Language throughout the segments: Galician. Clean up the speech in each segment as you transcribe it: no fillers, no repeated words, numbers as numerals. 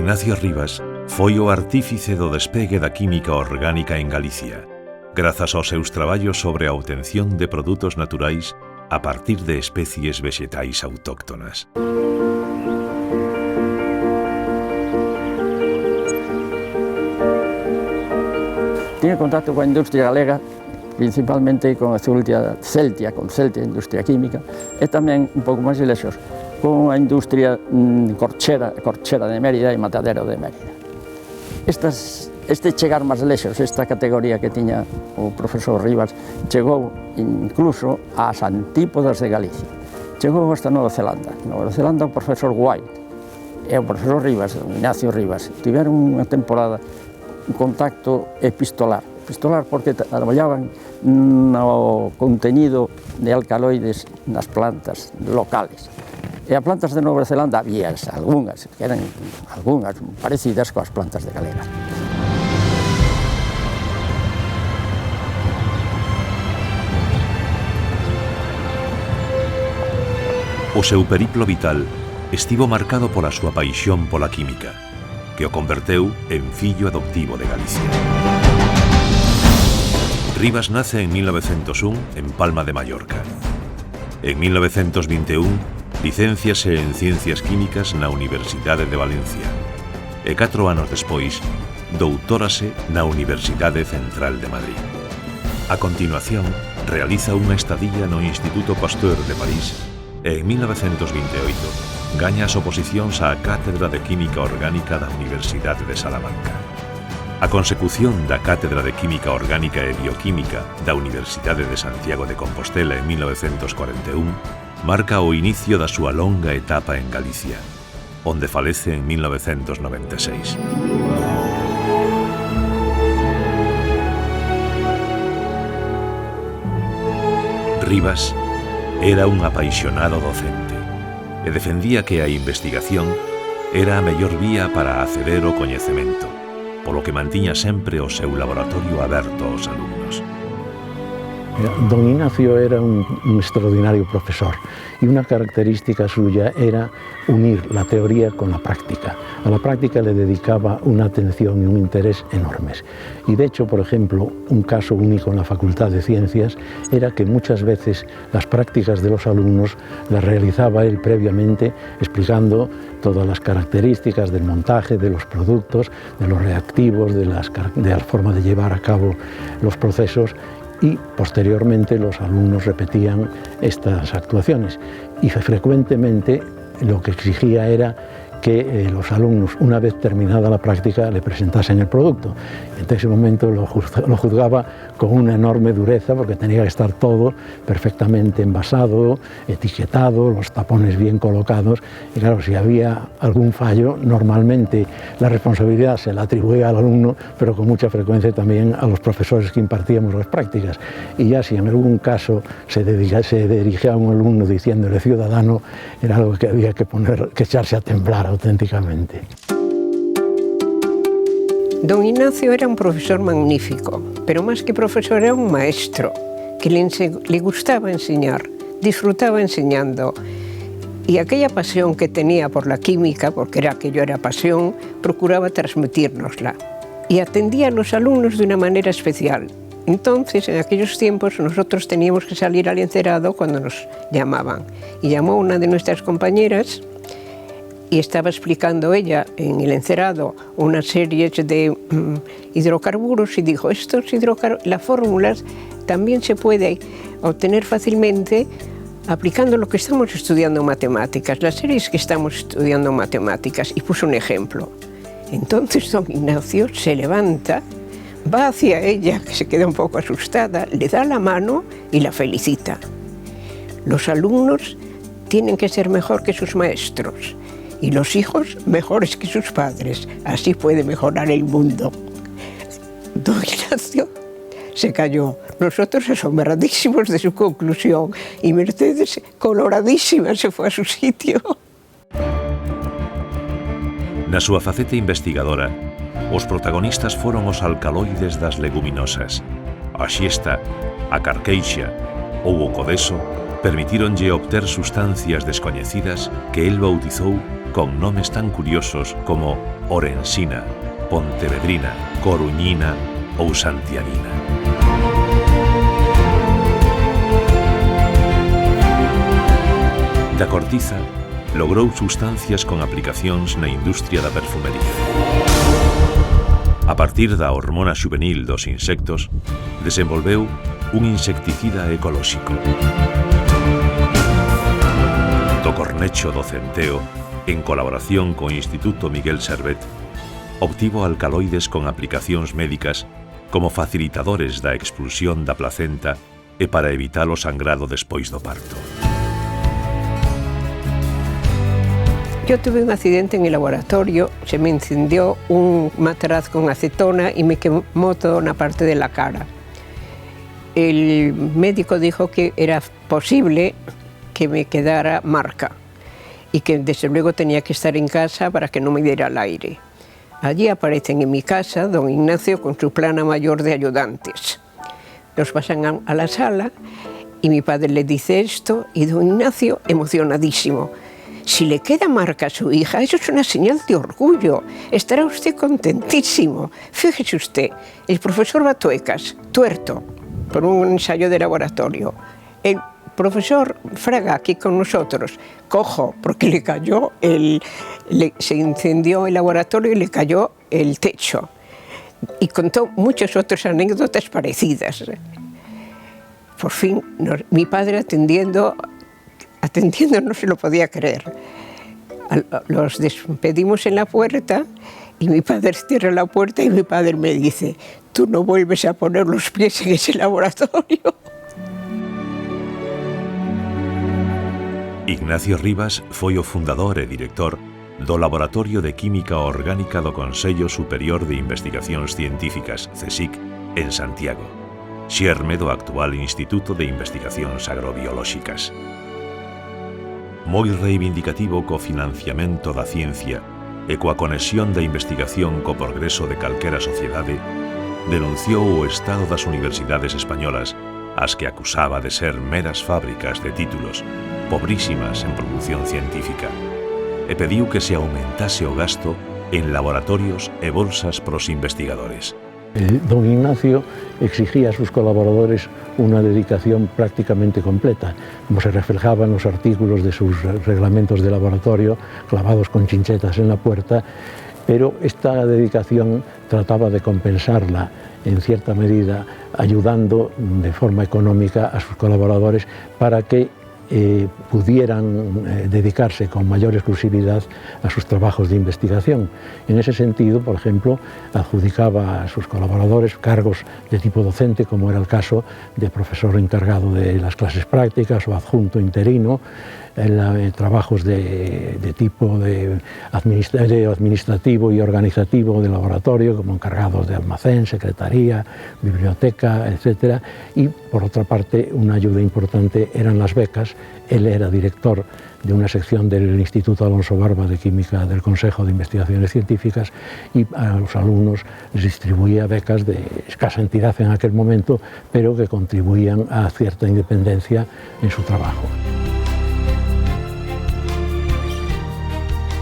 Ignacio Rivas foi o artífice do despegue da química orgánica en Galicia, grazas aos seus traballos sobre a obtención de produtos naturais a partir de especies vegetais autóctonas. Tiña contacto coa industria galega, principalmente con a Celtia, Industria Química, e tamén un pouco máis de lexos, con a industria corchera de Mérida e matadero de Mérida. Este chegar máis lexos, esta categoría que tiña o profesor Rivas, chegou incluso ás antípodas de Galicia. Chegou hasta Nova Zelanda. Nova Zelanda o profesor White e o profesor Rivas, Ignacio Rivas, tiveron unha temporada un contacto epistolar porque traballaban no contenido de alcaloides nas plantas locales. E as plantas de Nova Zelanda había algunhas, que eran algunhas parecidas coas plantas de galegas. O seu periplo vital estivo marcado pola súa paixón pola química, que o converteu en fillo adoptivo de Galicia. Rivas nace en 1901 en Palma de Mallorca. En 1921 licénciase en Ciencias Químicas na Universidade de Valencia e 4 anos despois doutórase na Universidade Central de Madrid. A continuación, realiza unha estadía no Instituto Pasteur de París e en 1928 gaña as oposicións á Cátedra de Química Orgánica da Universidade de Salamanca. A consecución da Cátedra de Química Orgánica e Bioquímica da Universidade de Santiago de Compostela en 1941 marca o inicio da súa longa etapa en Galicia, onde falece en 1996. Rivas era un apaixonado docente e defendía que a investigación era a mellor vía para acceder ao coñecemento, polo que mantiña sempre o seu laboratorio aberto aos alumnos. Don Ignacio era un extraordinario profesor y una característica suya era unir la teoría con la práctica. A la práctica le dedicaba una atención y un interés enormes. Y de hecho, por ejemplo, un caso único en la Facultad de Ciencias era que muchas veces las prácticas de los alumnos las realizaba él previamente explicando todas las características del montaje, de los productos, de los reactivos, de la forma de llevar a cabo los procesos, y posteriormente los alumnos repetían estas actuaciones y frecuentemente lo que exigía era que los alumnos, una vez terminada la práctica, le presentasen el producto. En ese momento lo juzgaba con una enorme dureza porque tenía que estar todo perfectamente envasado, etiquetado, los tapones bien colocados y claro, si había algún fallo, normalmente la responsabilidad se la atribuía al alumno, pero con mucha frecuencia también a los profesores que impartíamos las prácticas. Y ya si en algún caso se dirigía a un alumno diciéndole ciudadano, era algo que había que echarse a temblar auténticamente. Don Ignacio era un profesor magnífico, pero más que profesor era un maestro, que le gustaba enseñar, disfrutaba enseñando. Y aquella pasión que tenía por la química, porque aquello era pasión, procuraba transmitírnosla. Y atendía a los alumnos de una manera especial. Entonces, en aquellos tiempos, nosotros teníamos que salir al encerado cuando nos llamaban. Y llamó una de nuestras compañeras y estaba explicando ella en el encerado una serie de hidrocarburos y dijo, las fórmulas también se puede obtener fácilmente aplicando lo que estamos estudiando en matemáticas, las series que estamos estudiando en matemáticas, y puso un ejemplo. Entonces don Ignacio se levanta, va hacia ella, que se queda un poco asustada, le da la mano y la felicita. Los alumnos tienen que ser mejor que sus maestros y los hijos mejores que sus padres. Así puede mejorar el mundo. Don Ignacio se calló. Nosotros asombradísimos de su conclusión y Mercedes, coloradísima, se fue a su sitio. Na súa faceta investigadora, os protagonistas foron os alcaloides das leguminosas, a xiesta, a carqueixa ou o codeso permitíronlle obter sustancias descoñecidas que el bautizou con nomes tan curiosos como orensina, pontevedrina, coruñina ou santianina. Da cortiza, logrou sustancias con aplicacións na industria da perfumería. A partir da hormona xuvenil dos insectos, desenvolveu un insecticida ecolóxico. Do cornecho do centeo, en colaboración co Instituto Miguel Servet, obtivo alcaloides con aplicacións médicas como facilitadores da expulsión da placenta e para evitar o sangrado despois do parto. Yo tuve un accidente en el laboratorio, se me incendió un matraz con acetona y me quemó toda una parte de la cara. El médico dijo que era posible que me quedara marca y que desde luego tenía que estar en casa para que no me diera el aire. Allí aparecen en mi casa don Ignacio con su plana mayor de ayudantes. Los pasan a la sala y mi padre le dice esto y don Ignacio, emocionadísimo: si le queda marca a su hija, eso es una señal de orgullo. Estará usted contentísimo. Fíjese usted, el profesor Batuecas, tuerto, por un ensayo de laboratorio. El profesor Fraga, aquí con nosotros, cojo, porque le cayó se incendió el laboratorio y le cayó el techo. Y contó muchas otras anécdotas parecidas. Por fin, mi padre atendiendo no se lo podía creer. Los despedimos en la puerta y mi padre cierra la puerta y mi padre me dice: tú no vuelves a poner los pies en ese laboratorio. Ignacio Rivas foi o fundador e director do Laboratorio de Química Orgánica do Consello Superior de Investigacións Científicas, CSIC, en Santiago, xerme do actual Instituto de Investigacións Agrobiolóxicas. Moi reivindicativo co financiamento da ciencia e coa conexión da investigación co progreso de calquera sociedade, denunciou o estado das universidades españolas, as que acusaba de ser meras fábricas de títulos, pobrísimas en produción científica, e pediu que se aumentase o gasto en laboratorios e bolsas pros investigadores. Don Ignacio exigía a sus colaboradores una dedicación prácticamente completa, como se reflejaba en los artículos de sus reglamentos de laboratorio, clavados con chinchetas en la puerta, pero esta dedicación trataba de compensarla en cierta medida, ayudando de forma económica a sus colaboradores para que pudieran dedicarse con mayor exclusividad a sus trabajos de investigación. En ese sentido, por ejemplo, adjudicaba a sus colaboradores cargos de tipo docente, como era el caso de profesor encargado de las clases prácticas o adjunto interino, trabajos de tipo administrativo y organizativo de laboratorio, como encargados de almacén, secretaría, biblioteca, etc. Y, por otra parte, una ayuda importante eran las becas. Él era director de una sección del Instituto Alonso Barba de Química del Consejo de Investigaciones Científicas y a los alumnos les distribuía becas de escasa entidad en aquel momento, pero que contribuían a cierta independencia en su trabajo.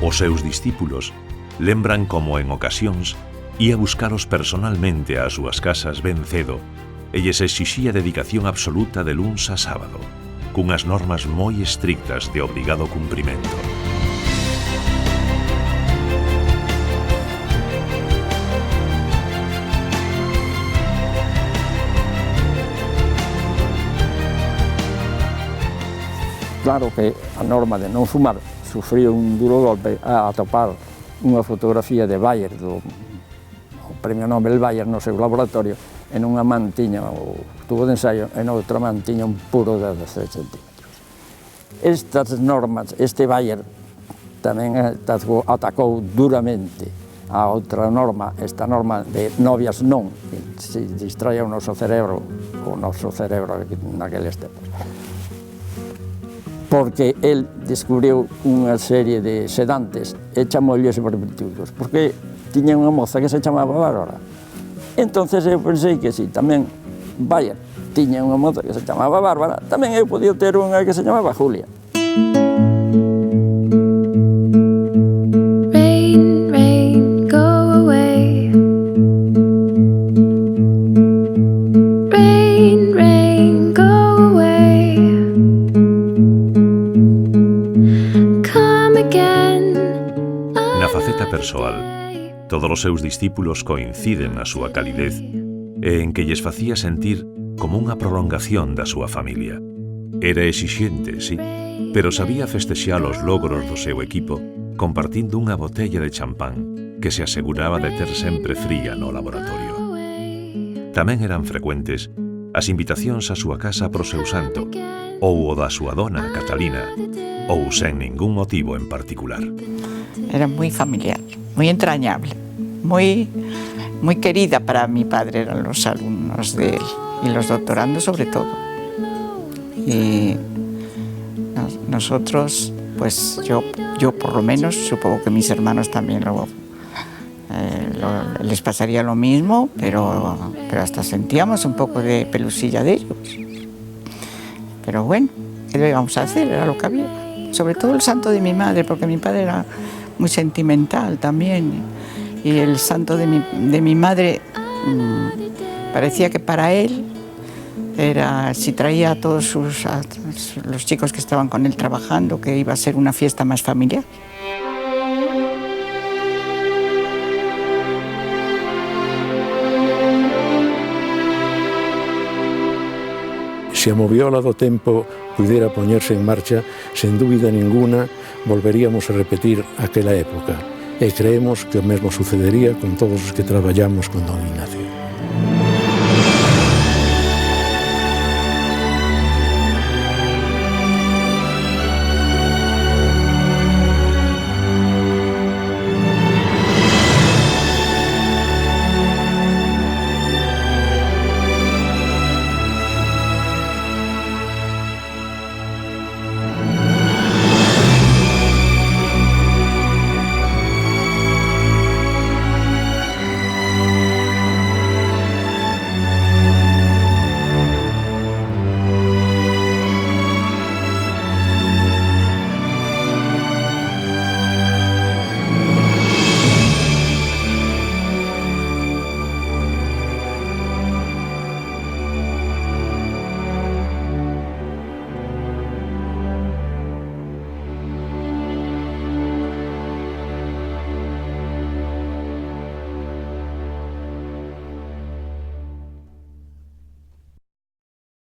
Os seus discípulos lembran como en ocasións ía buscaros personalmente ás súas casas ben cedo e lles exixía dedicación absoluta de luns a sábado, cunhas normas moi estrictas de obrigado cumprimento. Claro que a norma de non fumar sufriu un duro golpe a atopar unha fotografía de Bayer, do Premio Nobel Bayer, no seu laboratorio, en unha man tiña o tubo de ensayo, en outra man tiña un puro de 13 centímetros. Estas normas, este Bayer tamén atacou duramente a outra norma, esta norma de novias non, que se distraia o noso cerebro naqueles tempos. Porque él descubriu unha serie de sedantes e chamoulle barbitúricos, porque tiña unha moza que se chamaba Bárbara. Entonces eu pensei que si, tamén Bayer tiña unha moza que se chamaba Bárbara, tamén eu podía ter unha que se chamaba Julia. Rain, rain, go away. Rain, rain, go away. Come again. Na faceta persoal, todos os seus discípulos coinciden na súa calidez e en que lles facía sentir como unha prolongación da súa familia. Era exixente, sí, pero sabía festexar os logros do seu equipo compartindo unha botella de champán que se aseguraba de ter sempre fría no laboratorio. Tamén eran frecuentes as invitacións á súa casa pro seu santo ou o da súa dona, Catalina, ou sen ningún motivo en particular. Era muy familiar, muy entrañable, muy querida para mi padre, eran los alumnos de él y los doctorandos sobre todo. Y nosotros, pues yo por lo menos, supongo que mis hermanos también les pasaría lo mismo, pero hasta sentíamos un poco de pelusilla de ellos. Pero bueno, ¿qué le íbamos a hacer? Era lo que había. Sobre todo el santo de mi madre, porque mi padre era muy sentimental también. Y el santo de mi madre parecía que para él era, si traía a todos los chicos que estaban con él trabajando, que iba a ser una fiesta más familiar. Se a moviola do tempo pudiera poñerse en marcha, sen dúbida ninguna, volveríamos a repetir aquela época. E creemos que o mesmo sucedería con todos os que traballamos con don Ignacio.